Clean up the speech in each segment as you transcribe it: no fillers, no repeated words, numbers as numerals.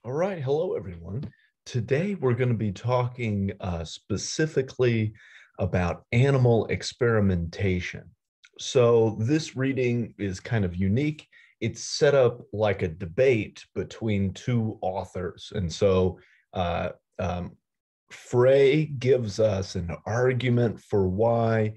All right, hello everyone. Today we're going to be talking specifically about animal experimentation. So this reading is kind of unique. It's set up like a debate between two authors. And so uh, um, Frey gives us an argument for why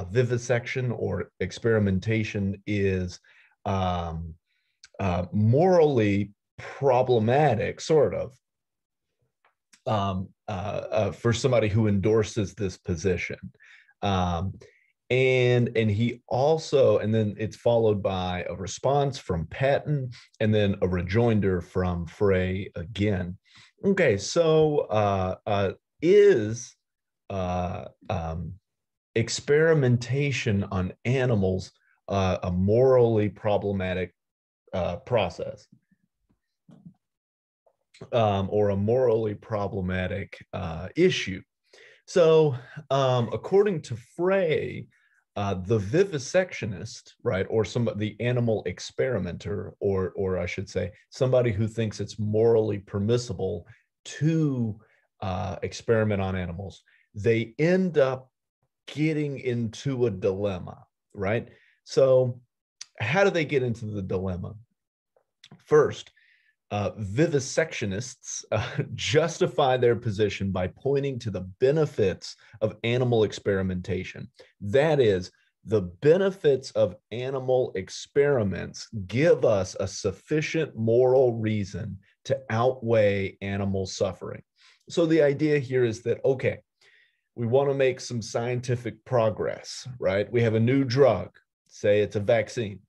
vivisection or experimentation is um, morally problematic, sort of, for somebody who endorses this position. Um, and he also, and then it's followed by a response from Paton, and then a rejoinder from Frey again. Okay, so is uh, um, experimentation on animals a morally problematic process, or a morally problematic issue? So, according to Frey, the vivisectionist, right, or the animal experimenter, or I should say, somebody who thinks it's morally permissible to experiment on animals, they end up getting into a dilemma, right? So, how do they get into the dilemma? First, vivisectionists justify their position by pointing to the benefits of animal experimentation. That is, the benefits of animal experiments give us a sufficient moral reason to outweigh animal suffering. So the idea here is that, okay, we want to make some scientific progress, right? We have a new drug, say it's a vaccine,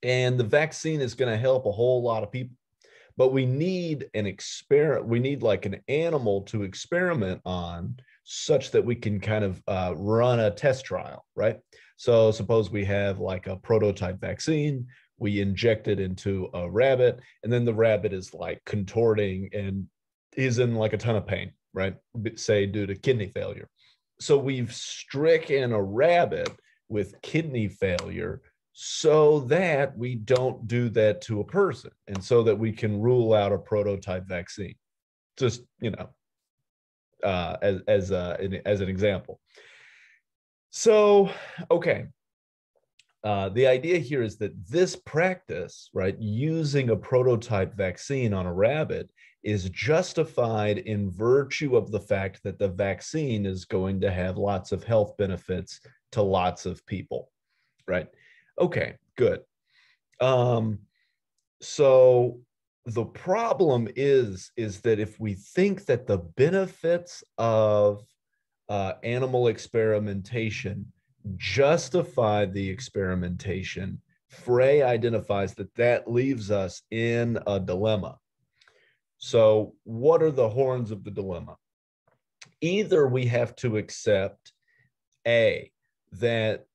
and the vaccine is going to help a whole lot of people, but we need we need like an animal to experiment on, such that we can kind of run a test trial, right? So suppose we have like a prototype vaccine, we inject it into a rabbit, and then the rabbit is like contorting and is in like a ton of pain, right? Say due to kidney failure. So we've stricken a rabbit with kidney failure so that we don't do that to a person, and so that we can rule out a prototype vaccine. Just, as an example. So, okay, the idea here is that this practice, right, using a prototype vaccine on a rabbit, is justified in virtue of the fact that the vaccine is going to have lots of health benefits to lots of people, right? Okay, good. Um, so the problem is that if we think that the benefits of animal experimentation justify the experimentation, Frey identifies that that leaves us in a dilemma. So what are the horns of the dilemma? Either we have to accept that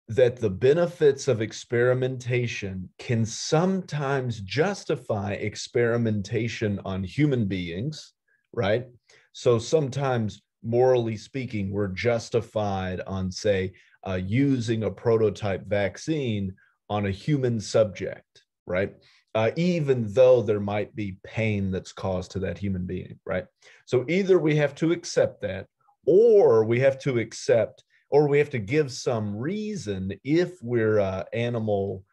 that the benefits of experimentation can sometimes justify experimentation on human beings, right? So sometimes, morally speaking, we're justified on, say, using a prototype vaccine on a human subject, right? Even though there might be pain that's caused to that human being, right? So either we have to accept that, or we have to accept, or we have to give some reason, if we're an animal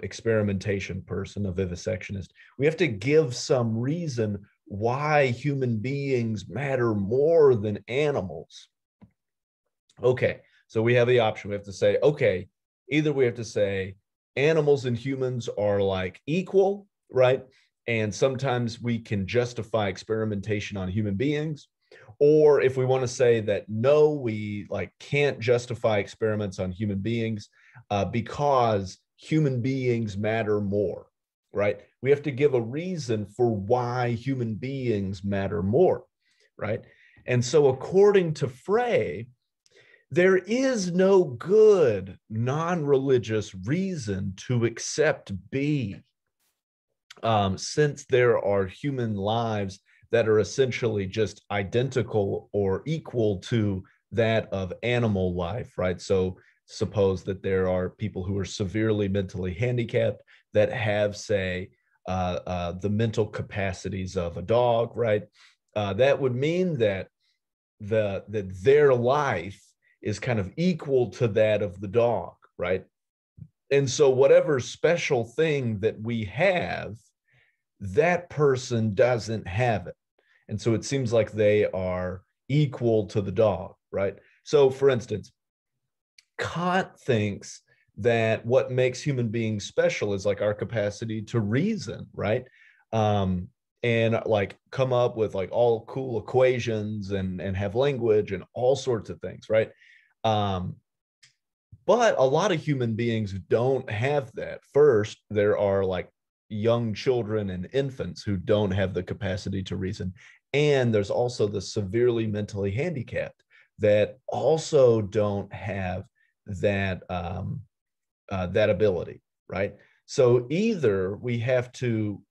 experimentation person, a vivisectionist, we have to give some reason why human beings matter more than animals. Okay, so we have the option. We have to say, okay, either we have to say animals and humans are like equal, right? And sometimes we can justify experimentation on human beings. Or if we want to say that no, we like can't justify experiments on human beings because human beings matter more, right? We have to give a reason for why human beings matter more, right? And so according to Frey, there is no good non-religious reason to accept B, since there are human lives that are essentially just identical or equal to that of animal life, right? So suppose that there are people who are severely mentally handicapped that have, say, the mental capacities of a dog, right? That would mean that their life is kind of equal to that of the dog, right? And so whatever special thing that we have, that person doesn't have it. And so it seems like they are equal to the dog, right? So for instance, Kant thinks that what makes human beings special is like our capacity to reason, right? Um, and like come up with like all cool equations and have language and all sorts of things, right? Um, but a lot of human beings don't have that. First, there are like young children and infants who don't have the capacity to reason. And there's also the severely mentally handicapped that also don't have that ability, right? So either we have to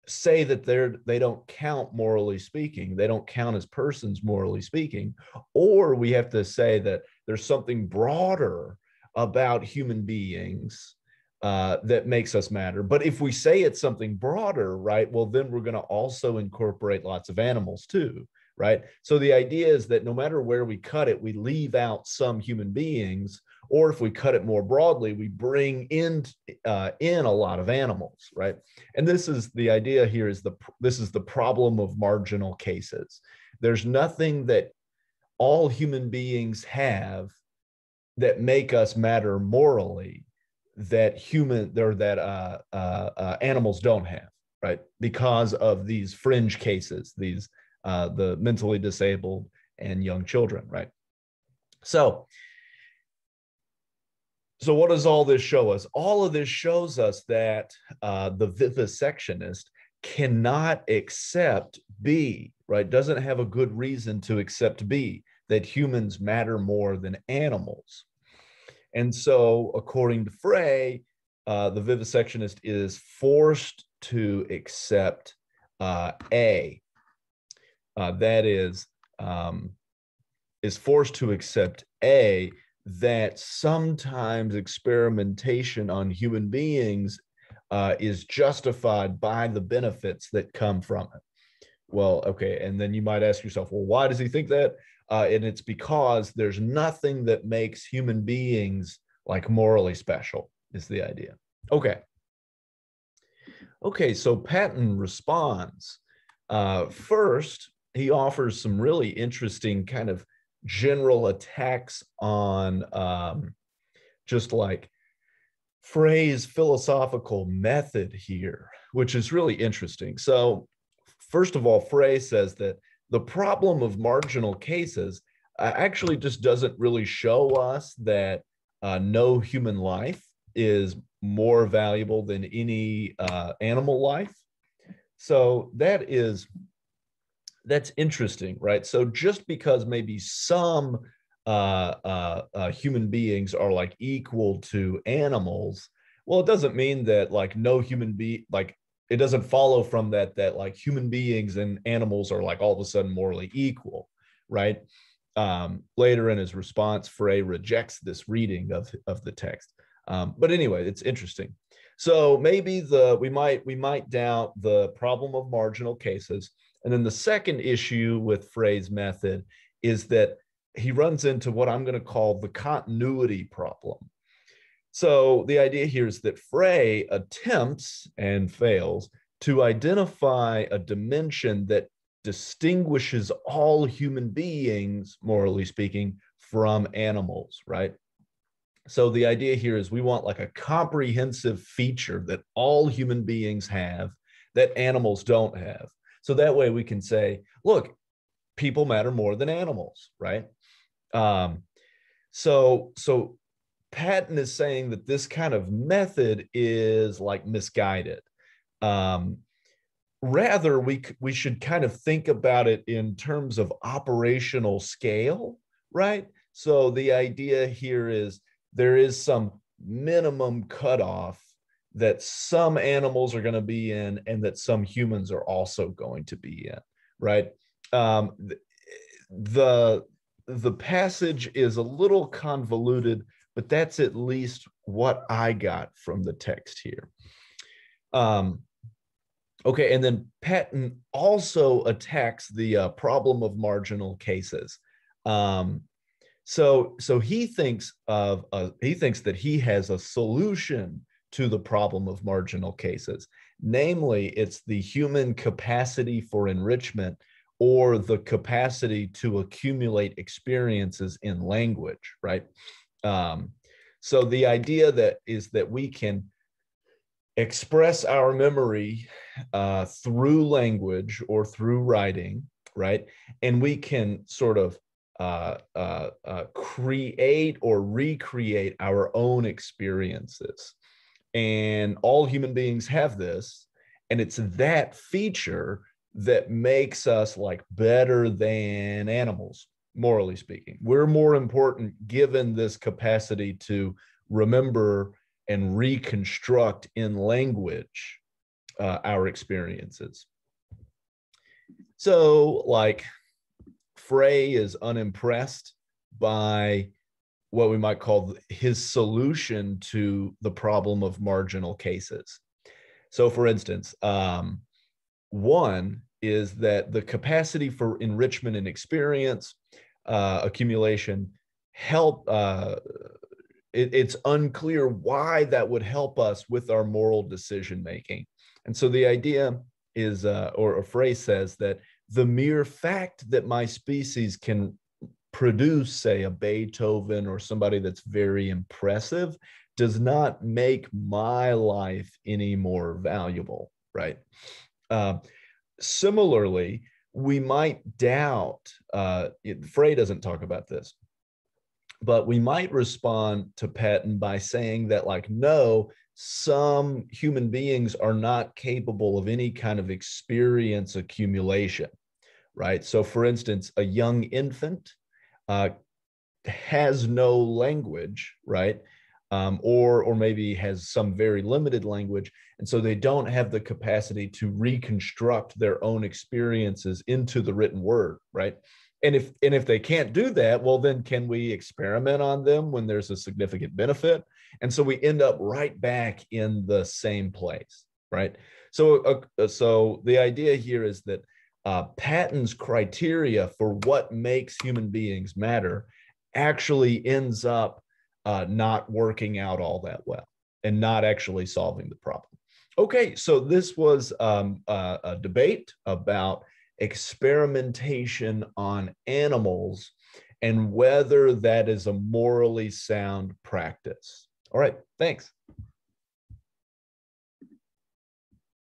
say that they don't count morally speaking, they don't count as persons morally speaking, or we have to say that there's something broader about human beings that makes us matter. But if we say it's something broader, right, well, then we're going to also incorporate lots of animals too, right? So the idea is that no matter where we cut it, we leave out some human beings, or if we cut it more broadly, we bring in a lot of animals, right? And this is the idea here is this is the problem of marginal cases. There's nothing that all human beings have that make us matter morally that animals don't have, right? Because of these fringe cases, these the mentally disabled and young children, right? So what does all this show us? All of this shows us that the vivisectionist cannot accept B, right? Doesn't have a good reason to accept B, that humans matter more than animals. And so, according to Frey, the vivisectionist is forced to accept A. That is forced to accept A, that sometimes experimentation on human beings is justified by the benefits that come from it. Well, okay, and then you might ask yourself, well, why does he think that? And it's because there's nothing that makes human beings like morally special, is the idea. Okay. Okay, so Paton responds. First, he offers some really interesting kind of general attacks on just like Frey's philosophical method here, which is really interesting. So, first of all, Frey says that the problem of marginal cases actually just doesn't really show us that no human life is more valuable than any animal life. So that's interesting, right? So just because maybe some human beings are like equal to animals, well, it doesn't mean that like no human being, like it doesn't follow from that like human beings and animals are like all of a sudden morally equal, right? Later in his response, Frey rejects this reading of the text. But anyway, it's interesting. So maybe we might doubt the problem of marginal cases. And then the second issue with Frey's method is that he runs into what I'm going to call the continuity problem. So the idea here is that Frey attempts and fails to identify a dimension that distinguishes all human beings, morally speaking, from animals, right? So the idea here is we want like a comprehensive feature that all human beings have that animals don't have. So that way we can say, look, people matter more than animals, right? So Paton is saying that this kind of method is like misguided. Rather, we should kind of think about it in terms of operational scale, right? So the idea here is there is some minimum cutoff that some animals are going to be in and that some humans are also going to be in, right? The passage is a little convoluted, but that's at least what I got from the text here. Okay, and then Paton also attacks the problem of marginal cases. Um, so he thinks that he has a solution to the problem of marginal cases. Namely, it's the human capacity for enrichment or the capacity to accumulate experiences in language, right? Um, so the idea that is that we can express our memory through language or through writing, right? And we can sort of create or recreate our own experiences. And all human beings have this. And it's that feature that makes us like better than animals, morally speaking. We're more important given this capacity to remember and reconstruct in language our experiences. So, like, Frey is unimpressed by what we might call his solution to the problem of marginal cases. So, for instance, one is that the capacity for enrichment and experience accumulation help it's unclear why that would help us with our moral decision making. And so the idea is, or a phrase says that the mere fact that my species can produce, say, a Beethoven or somebody that's very impressive does not make my life any more valuable, right? Uh, Similarly, we might doubt, Frey doesn't talk about this, but we might respond to Paton by saying that, like, no, some human beings are not capable of any kind of experience accumulation, right? So, for instance, a young infant uh, has no language, right? Or maybe has some very limited language, and so they don't have the capacity to reconstruct their own experiences into the written word, right? And if they can't do that, well, then can we experiment on them when there's a significant benefit? And so we end up right back in the same place, right? So the idea here is that Paton's criteria for what makes human beings matter actually ends up not working out all that well and not actually solving the problem. Okay, so this was a debate about experimentation on animals and whether that is a morally sound practice. All right, thanks.